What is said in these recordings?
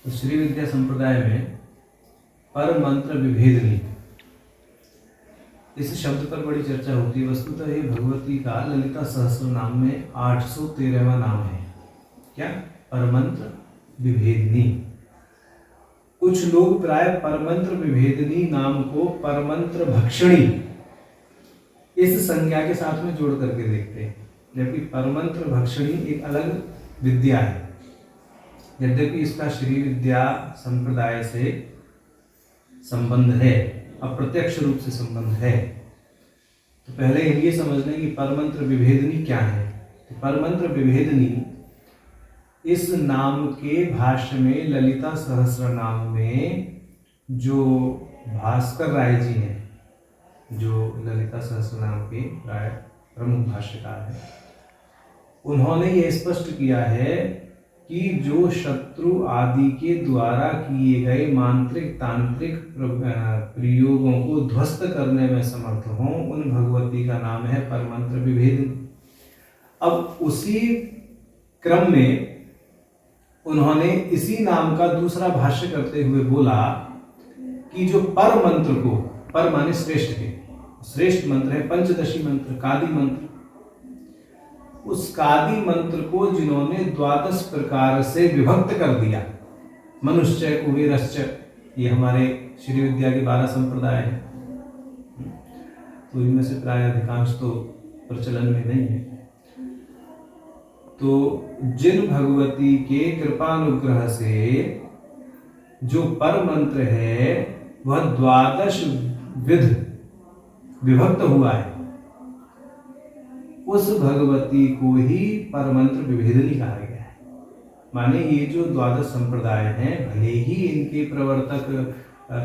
तो श्री विद्या संप्रदाय में पर मंत्र विभेदनी इस शब्द पर बड़ी चर्चा होती है। वस्तुतः ये भगवती का ललिता सहस्त्र नाम में 813वां नाम है। क्या? परमंत्र विभेदनी। कुछ लोग प्राय परमंत्र विभेदनी नाम को परमंत्र भक्षणी इस संज्ञा के साथ में जोड़ करके देखते हैं, जबकि परमंत्र भक्षणी एक अलग विद्या है। यद्यपि इसका श्री विद्या संप्रदाय से संबंध है, अप्रत्यक्ष रूप से संबंध है। तो पहले ये समझ लें कि परमंत्र विभेदनी क्या है। तो परमंत्र विभेदनी इस नाम के भाष्य में ललिता सहस्त्र नाम में जो भास्कर राय जी हैं, जो ललिता सहस्त्र नाम के प्राय प्रमुख भाष्यकार हैं, उन्होंने ये स्पष्ट किया है कि जो शत्रु आदि के द्वारा किए गए मांत्रिक तांत्रिक प्रयोगों को ध्वस्त करने में समर्थ हों, उन भगवती का नाम है परमंत्र विभेदनी। अब उसी क्रम में उन्होंने इसी नाम का दूसरा भाष्य करते हुए बोला कि जो पर मंत्र को, पर माने श्रेष्ठ के, श्रेष्ठ मंत्र है पंचदशी मंत्र, कादी मंत्र, उस कादी मंत्र को जिन्होंने 12 प्रकार से विभक्त कर दिया, मनुष्य, कुबेरश्च, ये हमारे श्री विद्या के 12 संप्रदाय हैं, तो इनमें से प्राय अधिकांश तो प्रचलन में नहीं है। तो जिन भगवती के कृपानुग्रह से जो पर मंत्र है वह 12 विध विभक्त हुआ है, उस भगवती को ही परमंत्र विभेदनी कहा गया है। माने ये जो 12 संप्रदाय हैं, भले ही इनके प्रवर्तक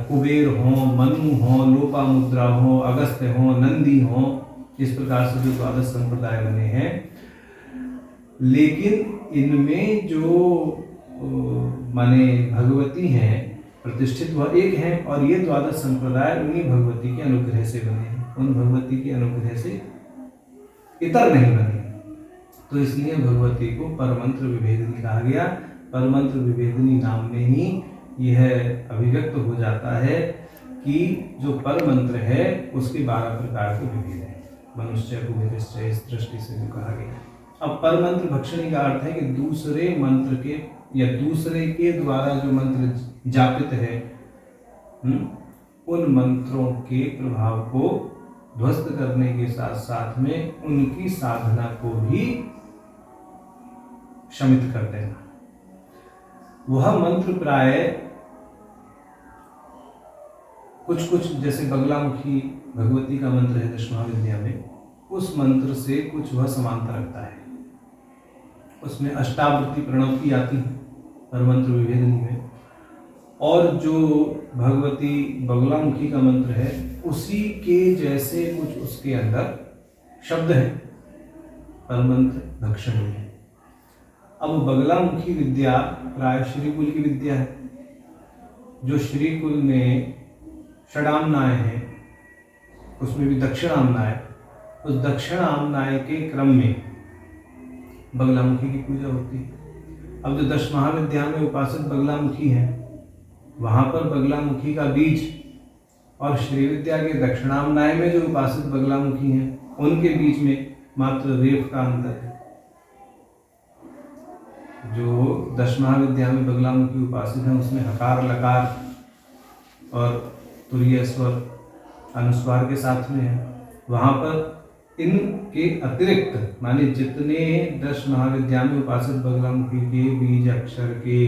कुबेर हों, मनु हों, लोपामुद्रा हों, अगस्त्य हों, नंदी हों, इस प्रकार से जो 12 संप्रदाय बने हैं, लेकिन इनमें जो माने भगवती हैं प्रतिष्ठित वह एक हैं, और ये 12 संप्रदाय उन्हीं भगवती के अनुग्रह से बने हैं, उन भगवती के अनुग्रह से इतर नहीं बने। तो इसलिए भगवती को परमंत्र विभेदनी कहा गया। परमंत्र विभेदनी नाम में ही यह अभिव्यक्त हो जाता है कि जो पर मंत्र है उसके 12 प्रकार के विभेद हैं, मनुष्य, कुबेरश्च, इस दृष्टि से जो कहा गया। अब परमंत्र भक्षणी का अर्थ है कि दूसरे मंत्र के या दूसरे के द्वारा जो मंत्र जापित है, उन मंत्रों के प्रभाव को ध्वस्त करने के साथ साथ में उनकी साधना को भी शमित कर देना। वह मंत्र प्राय कुछ जैसे बगलामुखी भगवती का मंत्र है दशमहाविद्या में, उस मंत्र से कुछ वह समानता रखता है। उसमें अष्टावृत्ति प्रणव की आती है परमंत्र विभेदनी में, और जो भगवती बगलामुखी का मंत्र है उसी के जैसे कुछ उसके अंदर शब्द है, परमंत्र भक्षणी है। अब बगलामुखी विद्या प्राय श्रीकुल की विद्या है। जो श्रीकुल में षडामनाएं हैं, उसमें भी दक्षिणामनाएं, उस दक्षिणामनाएं के क्रम में बगलामुखी की पूजा होती है। अब जो 10 महाविद्या में उपासक बगलामुखी है, वहाँ पर बगलामुखी का बीज और श्री विद्या के दक्षिणामनाय में जो उपासित बगलामुखी हैं उनके बीच में मात्र रेफ का अंतर है। जो 10 महाविद्या में बगलामुखी उपासित हैं उसमें हकार, लकार और तुरीय स्वर अनुस्वार के साथ में है। वहाँ पर इनके अतिरिक्त माने जितने 10 महाविद्या में उपासित बगलामुखी के बीज अक्षर के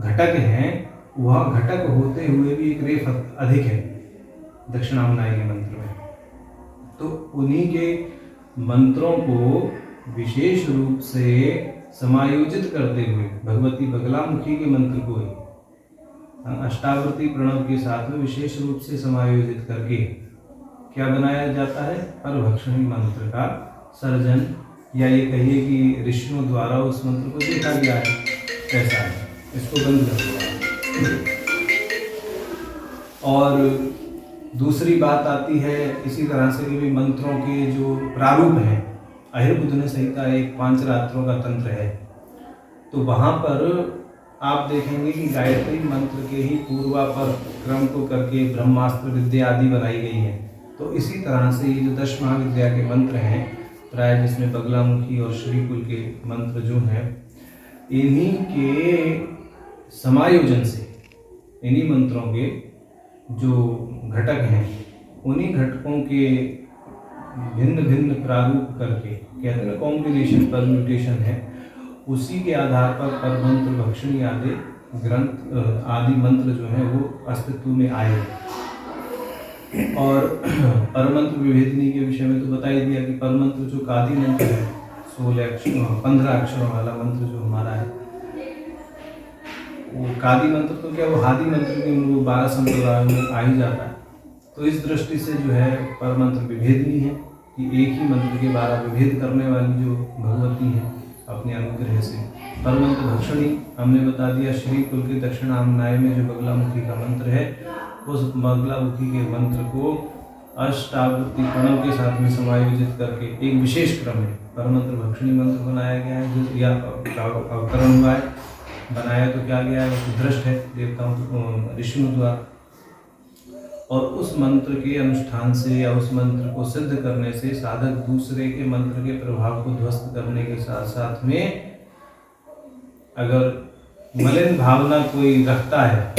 घटक हैं, वह घटक होते हुए भी एक रेफ अधिक है दक्षिणामनाय के मंत्र में। तो उन्हीं के मंत्रों को विशेष रूप से समायोजित करते हुए भगवती बगलामुखी के मंत्र को अष्टावृत्ति प्रणव के साथ में विशेष रूप से समायोजित करके क्या बनाया जाता है, परभक्षणी मंत्र का सर्जन, या ये कहिए कि ऋषियों द्वारा उस मंत्र को देखा गया है। ऐसा है, इसको बंद कर दिया। और दूसरी बात आती है इसी तरह से कि मंत्रों के जो प्रारूप हैं, अहिर्बुद्धि संहिता एक 5 रात्रों का तंत्र है, तो वहाँ पर आप देखेंगे कि गायत्री मंत्र के ही पूर्वापर क्रम को करके ब्रह्मास्त्र विद्या आदि बनाई गई है। तो इसी तरह से ये जो 10 महाविद्या के मंत्र हैं प्राय, जिसमें बगलामुखी और श्रीकुल के मंत्र जो हैं, इन्हीं के समायोजन से, इन्हीं मंत्रों के जो घटक हैं, उन्हीं घटकों के भिन्न भिन्न प्रारूप करके, कहते हैं ना कॉम्बिनेशन परम्यूटेशन है, उसी के आधार पर परमंत्र भक्षणी आदि ग्रंथ आदि मंत्र जो हैं वो अस्तित्व में आए हैं। और परमंत्र विभेदनी के विषय में तो बता ही दिया कि परमंत्र जो कादी मंत्र है, 15 अक्षरों वाला मंत्र जो हमारा है, वो कादी मंत्र तो क्या, वो हादी मंत्र भी उनको 12 संप्रदायों में आ ही जाता है। तो इस दृष्टि से जो है परमंत्र विभेदनी है कि एक ही मंत्र के 12 विभेद करने वाली जो भगवती हैं अपने अनुग्रह से। परमंत्र भक्षणी हमने बता दिया, श्री कुल के दक्षिणामनाय में जो बगलामुखी का मंत्र है, उस बगलामुखी के मंत्र को अष्टावृत्ति प्रणव के साथ में समायोजित करके एक विशेष क्रम में परमंत्र भक्षणी मंत्र बनाया गया है, जो या अवतरण हुआ है। बनाया तो क्या गया है, दृष्ट है देवताओं ऋषियों द्वारा, और उस मंत्र के अनुष्ठान से या उस मंत्र को सिद्ध करने से साधक दूसरे के मंत्र के प्रभाव को ध्वस्त करने के साथ साथ में, अगर मलिन भावना कोई रखता है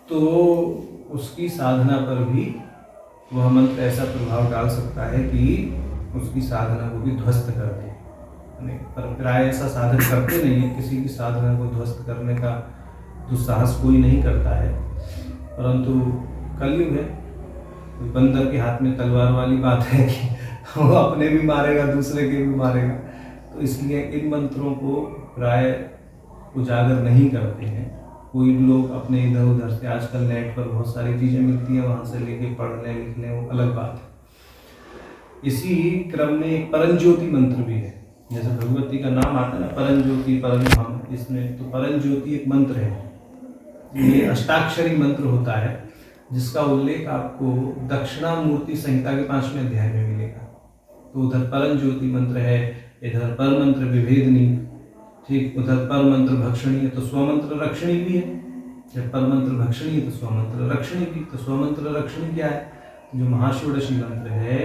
तो उसकी साधना पर भी वह मंत्र ऐसा प्रभाव डाल सकता है कि उसकी साधना को भी ध्वस्त कर दे। पर प्राय ऐसा साधक करते नहीं है, किसी की साधना को ध्वस्त करने का दुस्साहस कोई नहीं करता है, परंतु कलयुग है, बंदर के हाथ में तलवार वाली बात है कि वो अपने भी मारेगा दूसरे के भी मारेगा। तो इसलिए इन मंत्रों को प्राय उजागर नहीं करते हैं। कोई लोग अपने इधर उधर से, आजकल नेट पर बहुत सारी चीज़ें मिलती हैं, वहाँ से लेके पढ़ लें लिख लें, वो अलग बात है। इसी क्रम में एक परंज्योति मंत्र भी है, जैसे भगवती का नाम आता है ना परंज्योति परम, इसमें तो परंज्योति एक मंत्र है। ये अष्टाक्षरी मंत्र होता है, जिसका उल्लेख आपको दक्षिणामूर्ति संहिता के 5वें अध्याय में मिलेगा। तो उधर परंज्योति मंत्र है, इधर परमंत्र विभेदनी, ठीक, उधर परमंत्र भक्षणी है, तो स्वमंत्र रक्षणी भी है। जब परमंत्र भक्षणी है तो स्वमंत्र रक्षणी भी। तो स्वमंत्र रक्षणी क्या है, जो महाषोडशी मंत्र है